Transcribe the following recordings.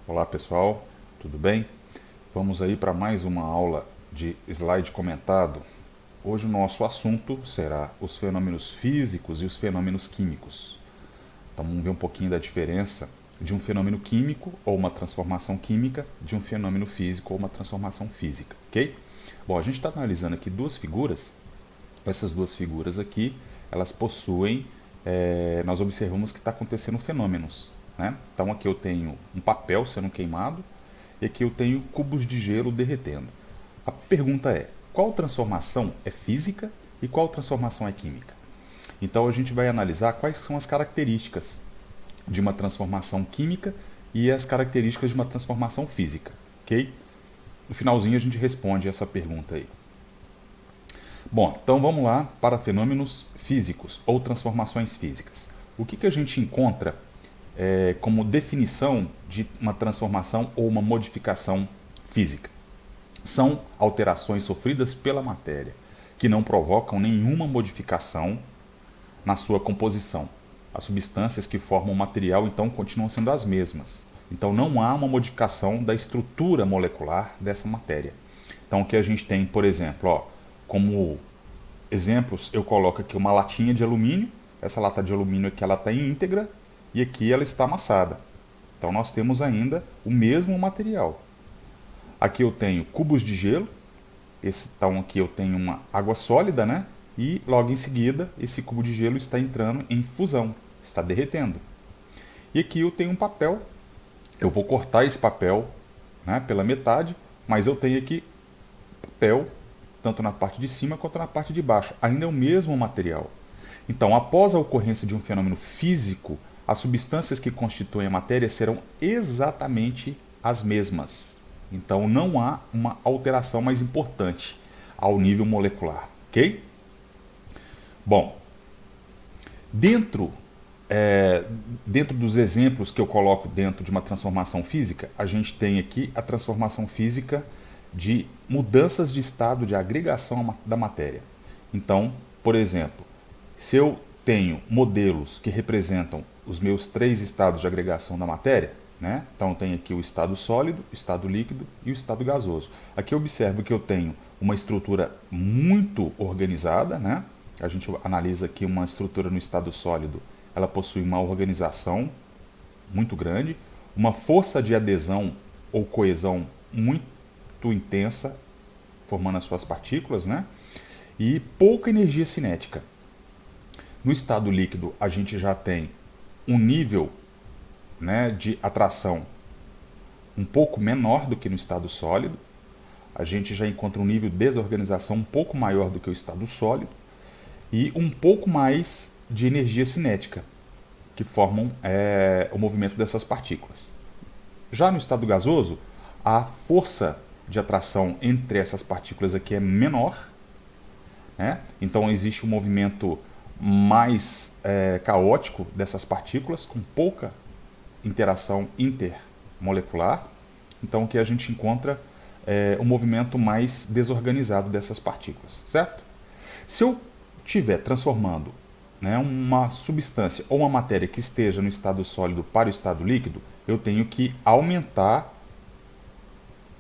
Olá pessoal, tudo bem? Vamos aí para mais uma aula de slide comentado. Hoje o nosso assunto será os fenômenos físicos e os fenômenos químicos. Então vamos ver um pouquinho da diferença de um fenômeno químico ou uma transformação química de um fenômeno físico ou uma transformação física, ok? Bom, a gente está analisando aqui duas figuras. Essas duas figuras aqui, elas possuem, nós observamos que está acontecendo fenômenos, né? Então aqui eu tenho um papel sendo queimado e aqui eu tenho cubos de gelo derretendo. A pergunta é, qual transformação é física e qual transformação é química? Então a gente vai analisar quais são as características de uma transformação química e as características de uma transformação física, ok? No finalzinho a gente responde essa pergunta aí. Bom, então vamos lá para fenômenos físicos ou transformações físicas. O que a gente encontra como definição de uma transformação ou uma modificação física? São alterações sofridas pela matéria, que não provocam nenhuma modificação na sua composição. As substâncias que formam o material, então, continuam sendo as mesmas. Então, não há uma modificação da estrutura molecular dessa matéria. Então, o que a gente tem, por exemplo, como exemplos, eu coloco aqui uma latinha de alumínio. Essa lata de alumínio aqui ela está íntegra e aqui ela está amassada. Então, nós temos ainda o mesmo material. Aqui eu tenho cubos de gelo. Então, aqui eu tenho uma água sólida, né? E logo em seguida, esse cubo de gelo está entrando em fusão, está derretendo. E aqui eu tenho um papel. Eu vou cortar esse papel, né, pela metade, mas eu tenho aqui papel, tanto na parte de cima quanto na parte de baixo. Ainda é o mesmo material. Então, após a ocorrência de um fenômeno físico, as substâncias que constituem a matéria serão exatamente as mesmas. Então, não há uma alteração mais importante ao nível molecular, ok? Bom, dentro, dentro dos exemplos que eu coloco dentro de uma transformação física, a gente tem aqui a transformação física de mudanças de estado de agregação da matéria. Então, por exemplo, se eu tenho modelos que representam os meus três estados de agregação da matéria, né? Então eu tenho aqui o estado sólido, o estado líquido e o estado gasoso. Aqui eu observo que eu tenho uma estrutura muito organizada, né? A gente analisa aqui uma estrutura no estado sólido, ela possui uma organização muito grande, uma força de adesão ou coesão muito intensa, formando as suas partículas, né? E pouca energia cinética. No estado líquido, a gente já tem um nível, né, de atração um pouco menor do que no estado sólido. A gente já encontra um nível de desorganização um pouco maior do que o estado sólido e um pouco mais de energia cinética, que formam o movimento dessas partículas. Já no estado gasoso, a força de atração entre essas partículas aqui é menor, né? Então existe um movimento mais caótico dessas partículas, com pouca interação intermolecular. Então o que a gente encontra é um movimento mais desorganizado dessas partículas, certo? Se eu estiver transformando, né, uma substância ou uma matéria que esteja no estado sólido para o estado líquido, eu tenho que aumentar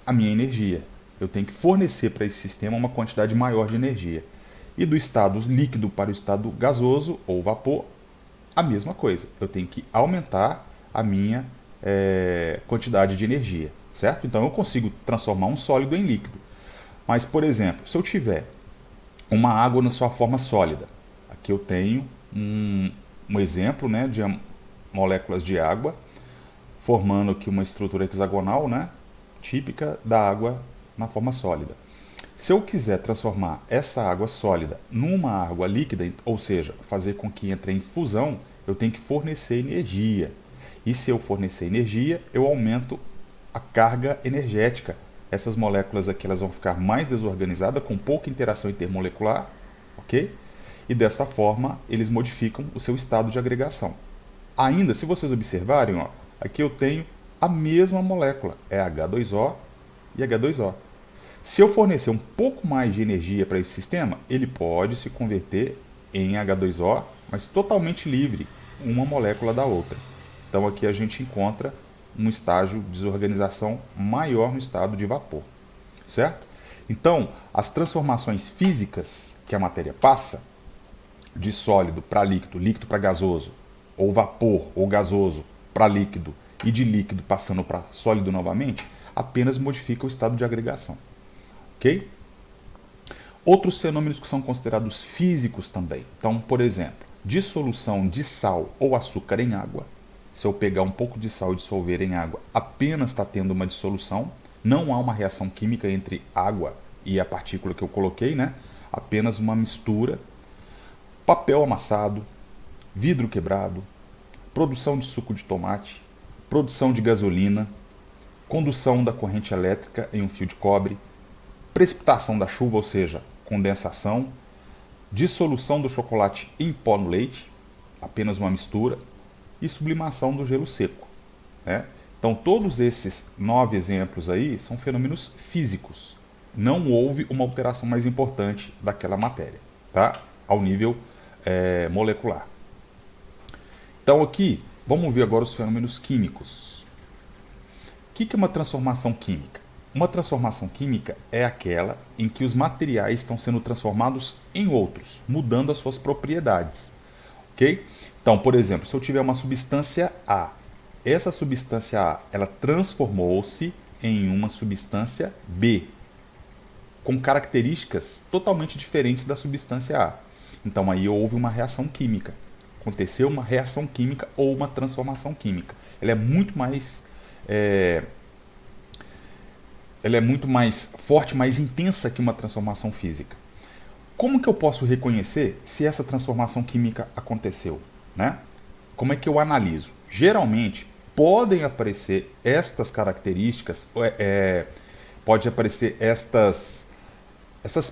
a minha energia. Eu tenho que fornecer para esse sistema uma quantidade maior de energia. E do estado líquido para o estado gasoso ou vapor, a mesma coisa. Eu tenho que aumentar a minha quantidade de energia, certo? Então eu consigo transformar um sólido em líquido. Mas, por exemplo, se eu tiver uma água na sua forma sólida, aqui eu tenho um exemplo, né, de moléculas de água formando aqui uma estrutura hexagonal, né, típica da água na forma sólida. Se eu quiser transformar essa água sólida numa água líquida, ou seja, fazer com que entre em fusão, eu tenho que fornecer energia. E se eu fornecer energia, eu aumento a carga energética. Essas moléculas aqui elas vão ficar mais desorganizadas, com pouca interação intermolecular, ok? E dessa forma, eles modificam o seu estado de agregação. Ainda, se vocês observarem, ó, aqui eu tenho a mesma molécula, é H2O e H2O. Se eu fornecer um pouco mais de energia para esse sistema, ele pode se converter em H2O, mas totalmente livre, uma molécula da outra. Então aqui a gente encontra um estágio de desorganização maior no estado de vapor, certo? Então, as transformações físicas que a matéria passa, de sólido para líquido, líquido para gasoso, ou vapor ou gasoso para líquido, e de líquido passando para sólido novamente, apenas modifica o estado de agregação. Ok? Outros fenômenos que são considerados físicos também. Então, por exemplo, dissolução de sal ou açúcar em água. Se eu pegar um pouco de sal e dissolver em água, apenas está tendo uma dissolução. Não há uma reação química entre água e a partícula que eu coloquei, né? Apenas uma mistura. Papel amassado, vidro quebrado, produção de suco de tomate, produção de gasolina, condução da corrente elétrica em um fio de cobre, precipitação da chuva, ou seja, condensação, dissolução do chocolate em pó no leite, apenas uma mistura, e sublimação do gelo seco, né? Então, todos esses 9 exemplos aí são fenômenos físicos. Não houve uma alteração mais importante daquela matéria, tá? Ao nível molecular. Então, aqui, vamos ver agora os fenômenos químicos. O que é uma transformação química? Uma transformação química é aquela em que os materiais estão sendo transformados em outros, mudando as suas propriedades. Ok? Então, por exemplo, se eu tiver uma substância A, essa substância A, ela transformou-se em uma substância B, com características totalmente diferentes da substância A. Então, aí houve uma reação química. Aconteceu uma reação química ou uma transformação química. Ela é muito mais forte, mais intensa que uma transformação física. Como que eu posso reconhecer se essa transformação química aconteceu, né? Como é que eu analiso? Geralmente, podem aparecer estas características, pode aparecer essas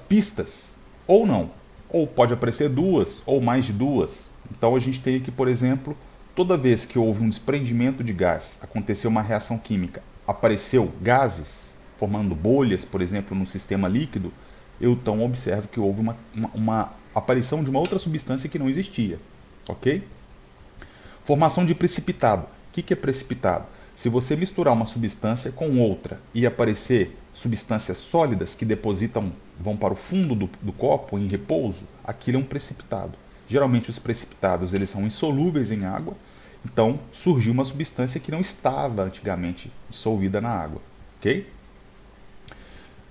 pistas, ou não. Ou pode aparecer duas, ou mais de duas. Então a gente tem aqui, por exemplo, toda vez que houve um desprendimento de gás, aconteceu uma reação química, apareceu gases, formando bolhas, por exemplo, no sistema líquido, eu então observo que houve uma aparição de uma outra substância que não existia. Ok? Formação de precipitado. O que é precipitado? Se você misturar uma substância com outra e aparecer substâncias sólidas que vão para o fundo do copo em repouso, aquilo é um precipitado. Geralmente os precipitados eles são insolúveis em água, então surgiu uma substância que não estava antigamente dissolvida na água. Ok?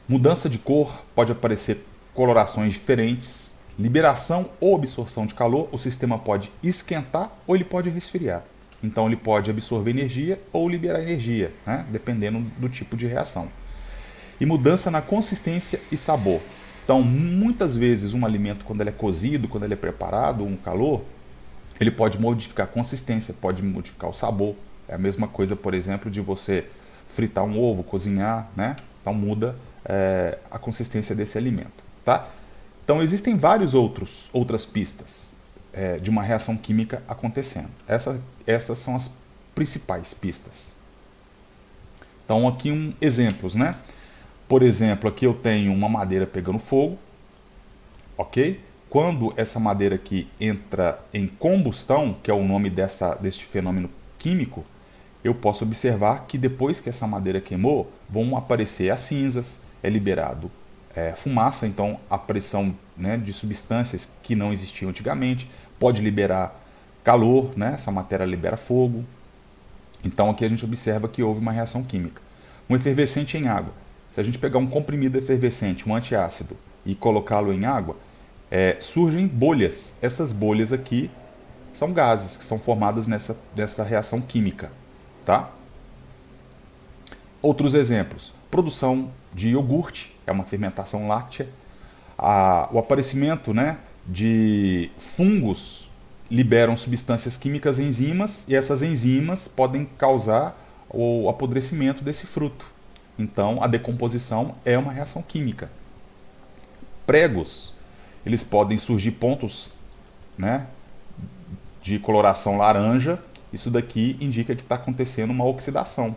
Mudança de cor, pode aparecer colorações diferentes. Liberação ou absorção de calor, o sistema pode esquentar ou ele pode resfriar. Então ele pode absorver energia ou liberar energia, né? Dependendo do tipo de reação. E mudança na consistência e sabor. Então, muitas vezes um alimento, quando ele é cozido, quando ele é preparado, um calor, ele pode modificar a consistência, pode modificar o sabor. É a mesma coisa, por exemplo, de você fritar um ovo, cozinhar, né? Então muda a consistência desse alimento, tá? Então existem outras pistas de uma reação química acontecendo. Essas são as principais pistas. Então aqui exemplos, né? Por exemplo, aqui eu tenho uma madeira pegando fogo, ok? Quando essa madeira aqui entra em combustão, que é o nome deste fenômeno químico, eu posso observar que depois que essa madeira queimou, vão aparecer as cinzas, é liberado fumaça, então a pressão, né, de substâncias que não existiam antigamente, pode liberar calor, né, essa matéria libera fogo. Então aqui a gente observa que houve uma reação química. Um efervescente em água. Se a gente pegar um comprimido efervescente, um antiácido, e colocá-lo em água, surgem bolhas. Essas bolhas aqui são gases que são formados nessa reação química. Tá? Outros exemplos. Produção de iogurte, é uma fermentação láctea. O aparecimento, né, de fungos liberam substâncias químicas, enzimas, e essas enzimas podem causar o apodrecimento desse fruto. Então, a decomposição é uma reação química. Pregos, eles podem surgir pontos, né, de coloração laranja. Isso daqui indica que está acontecendo uma oxidação.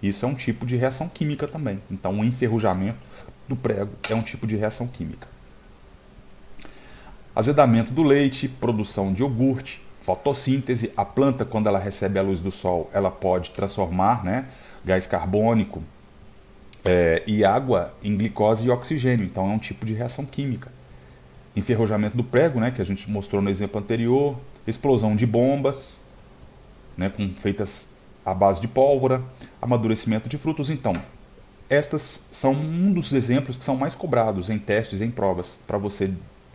Isso é um tipo de reação química também. Então, o enferrujamento do prego é um tipo de reação química. Azedamento do leite, produção de iogurte, fotossíntese. A planta, quando ela recebe a luz do sol, ela pode transformar, né, gás carbônico e água em glicose e oxigênio. Então é um tipo de reação química. Enferrujamento do prego, né, que a gente mostrou no exemplo anterior, explosão de bombas, né, feitas à base de pólvora, amadurecimento de frutos. Então, estas são um dos exemplos que são mais cobrados em testes, em provas, para você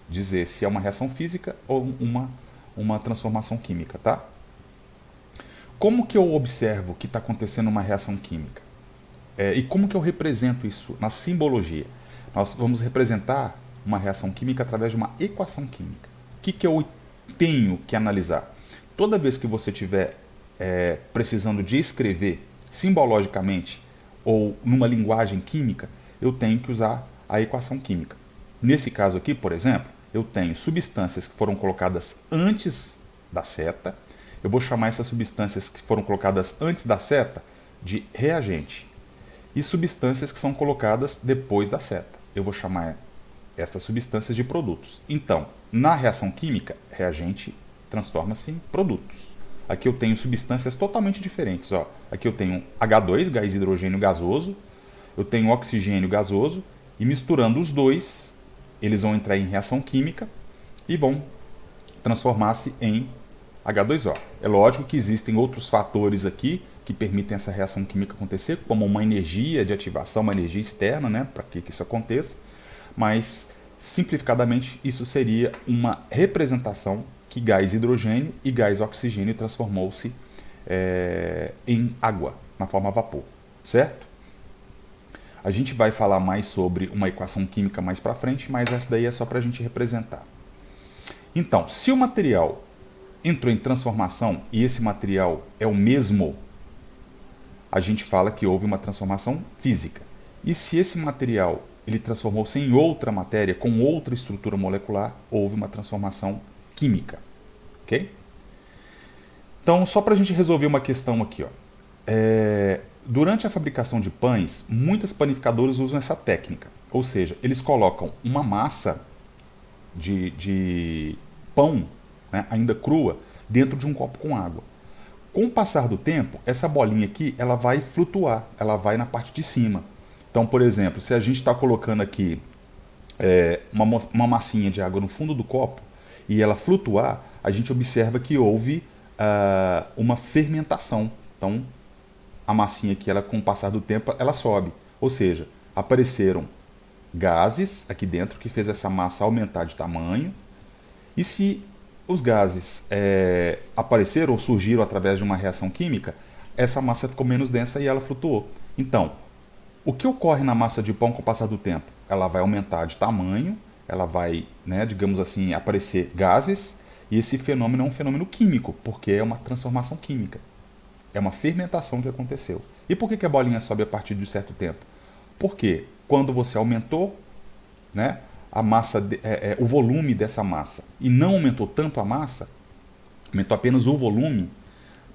dizer se é uma reação física ou uma transformação química, tá? Como que eu observo que está acontecendo uma reação química? E como que eu represento isso na simbologia? Nós vamos representar uma reação química através de uma equação química. O que eu tenho que analisar? Toda vez que você estiver precisando de escrever simbologicamente ou numa linguagem química, eu tenho que usar a equação química. Nesse caso aqui, por exemplo, eu tenho substâncias que foram colocadas antes da seta. Eu vou chamar essas substâncias que foram colocadas antes da seta de reagente. E substâncias que são colocadas depois da seta, eu vou chamar essas substâncias de produtos. Então, na reação química, reagente transforma-se em produtos. Aqui eu tenho substâncias totalmente diferentes. Ó. Aqui eu tenho H2, gás hidrogênio gasoso, eu tenho oxigênio gasoso, e misturando os dois, eles vão entrar em reação química e vão transformar-se em H2O. É lógico que existem outros fatores aqui que permitem essa reação química acontecer, como uma energia de ativação, uma energia externa, né, para que isso aconteça, mas simplificadamente isso seria uma representação que gás hidrogênio e gás oxigênio transformou-se em água, na forma vapor, certo? A gente vai falar mais sobre uma equação química mais para frente, mas essa daí é só para a gente representar. Então, se o material entrou em transformação e esse material é o mesmo, a gente fala que houve uma transformação física. E se esse material ele transformou-se em outra matéria, com outra estrutura molecular, houve uma transformação química. Ok? Então, só para a gente resolver uma questão aqui. Ó. Durante a fabricação de pães, muitas panificadoras usam essa técnica. Ou seja, eles colocam uma massa de pão, né, ainda crua, dentro de um copo com água. Com o passar do tempo, essa bolinha aqui ela vai flutuar, ela vai na parte de cima. Então, por exemplo, se a gente está colocando aqui uma massinha de água no fundo do copo e ela flutuar, a gente observa que houve uma fermentação. Então, a massinha aqui, ela, com o passar do tempo, ela sobe. Ou seja, apareceram gases aqui dentro que fez essa massa aumentar de tamanho. E se os gases apareceram ou surgiram através de uma reação química, essa massa ficou menos densa e ela flutuou. Então, o que ocorre na massa de pão com o passar do tempo? Ela vai aumentar de tamanho, ela vai, né, digamos assim, aparecer gases, e esse fenômeno é um fenômeno químico, porque é uma transformação química. É uma fermentação que aconteceu. E por que a bolinha sobe a partir de um certo tempo? Porque quando você aumentou, né, a massa, o volume dessa massa, e não aumentou tanto a massa, aumentou apenas o volume,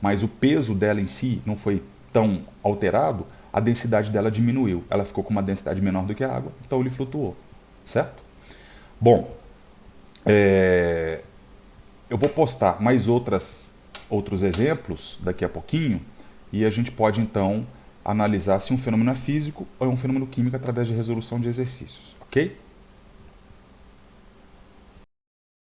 mas o peso dela em si não foi tão alterado, a densidade dela diminuiu. Ela ficou com uma densidade menor do que a água, então ele flutuou, certo? Bom, eu vou postar mais outros exemplos daqui a pouquinho, e a gente pode então analisar se um fenômeno é físico ou é um fenômeno químico através de resolução de exercícios, ok?